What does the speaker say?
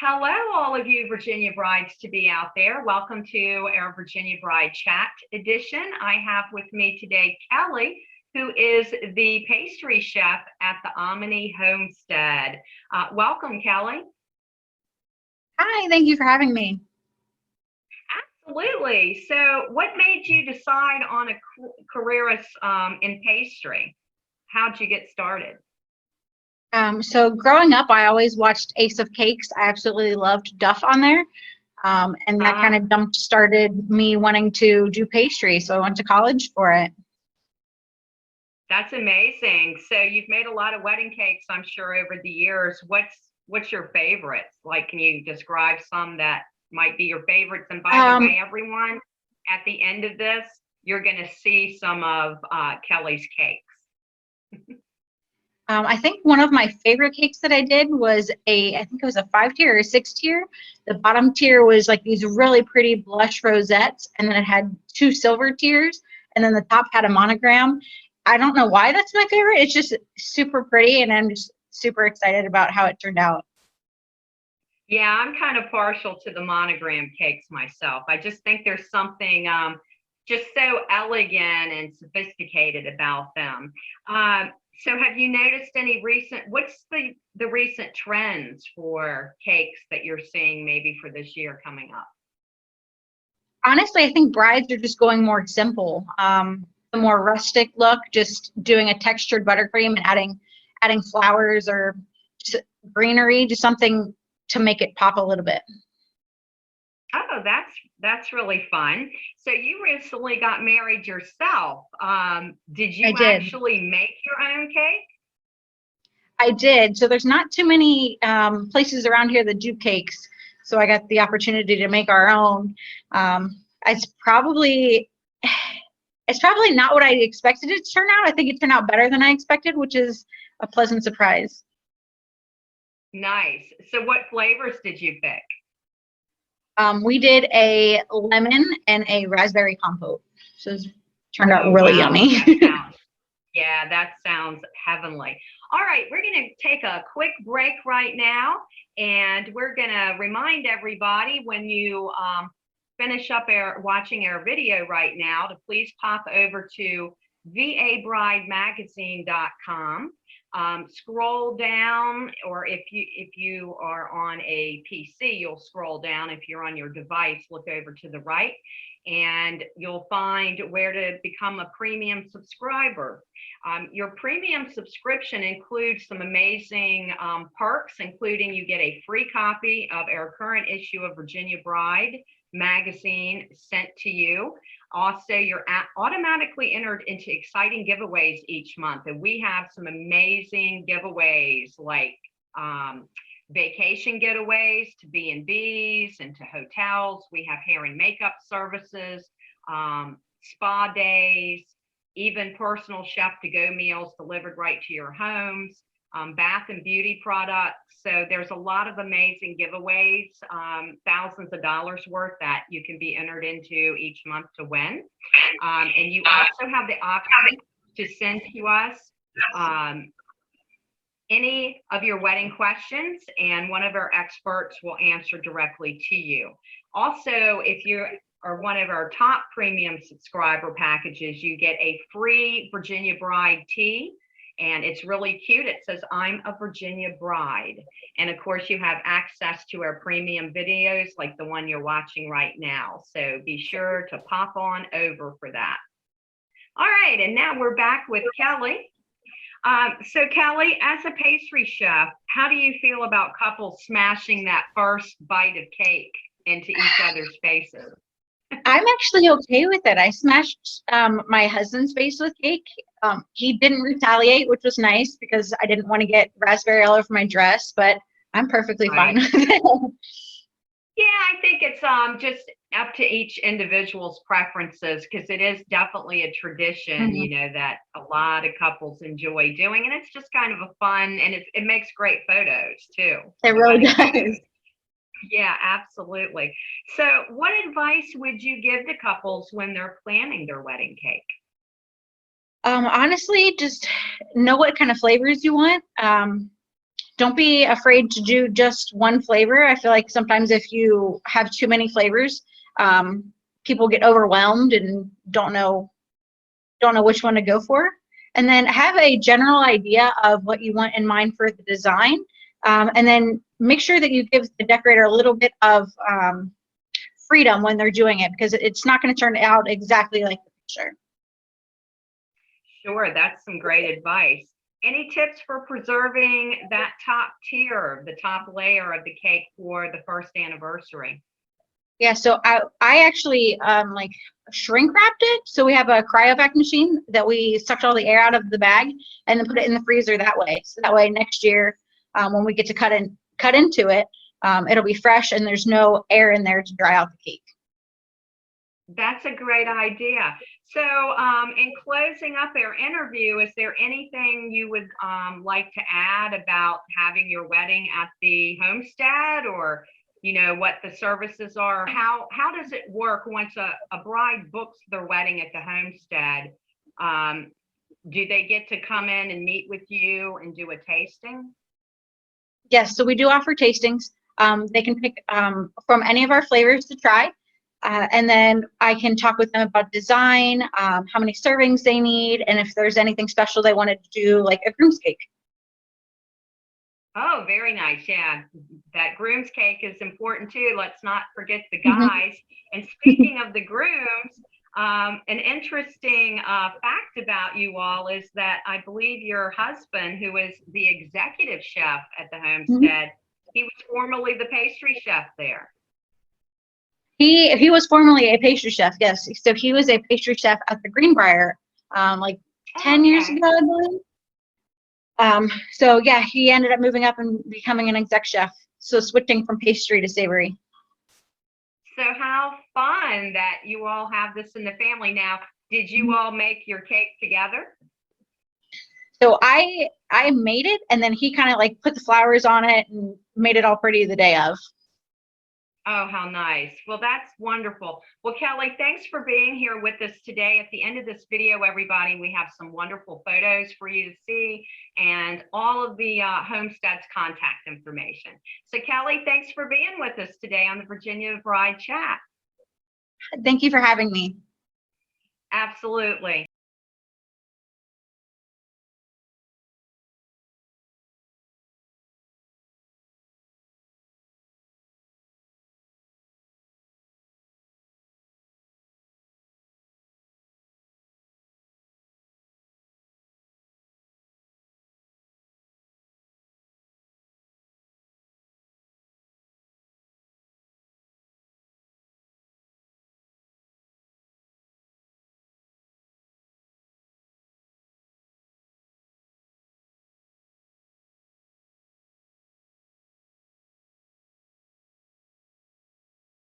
Hello, all of you Virginia brides to be out there. Welcome to our Virginia Bride Chat edition. I have with me today Kelly, who is the pastry chef at the Omni Homestead. Welcome, Kelly. Hi, thank you for having me. Absolutely. So, what made you decide on a career in pastry? How'd you get started? So growing up, I always watched Ace of Cakes. I absolutely loved Duff on there. And that kind of started me wanting to do pastry. So I went to college for it. That's amazing. So you've made a lot of wedding cakes, I'm sure, over the years. What's your favorites? Like, can you describe some that might be your favorites? And by the way, everyone, at the end of this, you're going to see some of Kelly's cakes. I think one of my favorite cakes that I did was I think it was a 5-tier or a 6-tier. The bottom tier was like these really pretty blush rosettes, and then it had 2 silver tiers, and then the top had a monogram. I don't know why that's my favorite. It's just super pretty, and I'm just super excited about how it turned out. Yeah, I'm kind of partial to the monogram cakes myself. I just think there's something just so elegant and sophisticated about them. So have you noticed what's the recent trends for cakes that you're seeing maybe for this year coming up? Honestly, I think brides are just going more simple. The more rustic look, just doing a textured buttercream and adding flowers or just greenery, just something to make it pop a little bit. Oh, that's really fun. So you recently got married yourself. Did you actually make your own cake? I did. So there's not too many places around here that do cakes. So I got the opportunity to make our own. It's probably not what I expected it to turn out. I think it turned out better than I expected, which is a pleasant surprise. Nice. So what flavors did you pick? We did a lemon and a raspberry compote. So it turned out really yummy. That sounds heavenly. All right, we're going to take a quick break right now, and we're going to remind everybody when you finish up watching our video right now to please pop over to vabridemagazine.com. Scroll down, or if you are on a PC, you'll scroll down. If you're on your device, look over to the right, and you'll find where to become a premium subscriber. Your premium subscription includes some amazing perks, including you get a free copy of our current issue of Virginia Bride magazine sent to you. Also, you're automatically entered into exciting giveaways each month, and we have some amazing giveaways like vacation getaways to B&Bs and to hotels. We have hair and makeup services, spa days, even personal chef-to-go meals delivered right to your homes, bath and beauty products. So there's a lot of amazing giveaways, thousands of dollars worth that you can be entered into each month to win. And you also have the option to send to us any of your wedding questions, and one of our experts will answer directly to you. Also, if you are one of our top premium subscriber packages, you get a free Virginia Bride tee. And it's really cute. It says, "I'm a Virginia bride." And of course, you have access to our premium videos like the one you're watching right now. So be sure to pop on over for that. All right, and now we're back with Kelly. So Kelly, as a pastry chef, how do you feel about couples smashing that first bite of cake into each other's faces? I'm actually okay with it. I smashed my husband's face with cake. He didn't retaliate, which was nice because I didn't want to get raspberry all over my dress, but I'm perfectly fine with it. Yeah, I think it's just up to each individual's preferences, because it is definitely a tradition, that a lot of couples enjoy doing, and it's just kind of a fun, and it makes great photos too. It really does. Yeah, absolutely. So what advice would you give to couples when they're planning their wedding cake? Honestly, just know what kind of flavors you want. Don't be afraid to do just one flavor. I feel like sometimes if you have too many flavors, people get overwhelmed and don't know which one to go for. And then have a general idea of what you want in mind for the design. And then make sure that you give the decorator a little bit of freedom when they're doing it, because it's not going to turn out exactly like the picture. Sure, that's some great advice. Any tips for preserving that top tier, the top layer of the cake for the first anniversary? Yeah, so I actually like shrink wrapped it. So we have a cryovac machine that we sucked all the air out of the bag and then put it in the freezer that way. So that way next year, when we get to cut into it, it'll be fresh and there's no air in there to dry out the cake. That's a great idea. So, in closing up our interview, is there anything you would like to add about having your wedding at the homestead, or what the services are? How does it work once a bride books their wedding at the homestead? Do they get to come in and meet with you and do a tasting? Yes, so we do offer tastings. They can pick from any of our flavors to try. And then I can talk with them about design, how many servings they need, and if there's anything special they wanted to do, like a groom's cake. Oh, very nice. Yeah, that groom's cake is important too. Let's not forget the guys. And speaking of the grooms, an interesting fact about you all is that I believe your husband, who is the executive chef at the homestead, he was formerly the pastry chef there. He was formerly a pastry chef, yes. So he was a pastry chef at the Greenbrier, like 10 years ago, I believe. So yeah, he ended up moving up and becoming an exec chef. So switching from pastry to savory. So how fun that you all have this in the family now. Did you all make your cake together? So I made it, and then he kind of like put the flowers on it and made it all pretty the day of. Oh, how nice. Well, that's wonderful. Well, Kelly, thanks for being here with us today. At the end of this video, everybody, we have some wonderful photos for you to see and all of the Homestead's contact information. So, Kelly, thanks for being with us today on the Virginia Bride Chat. Thank you for having me. Absolutely.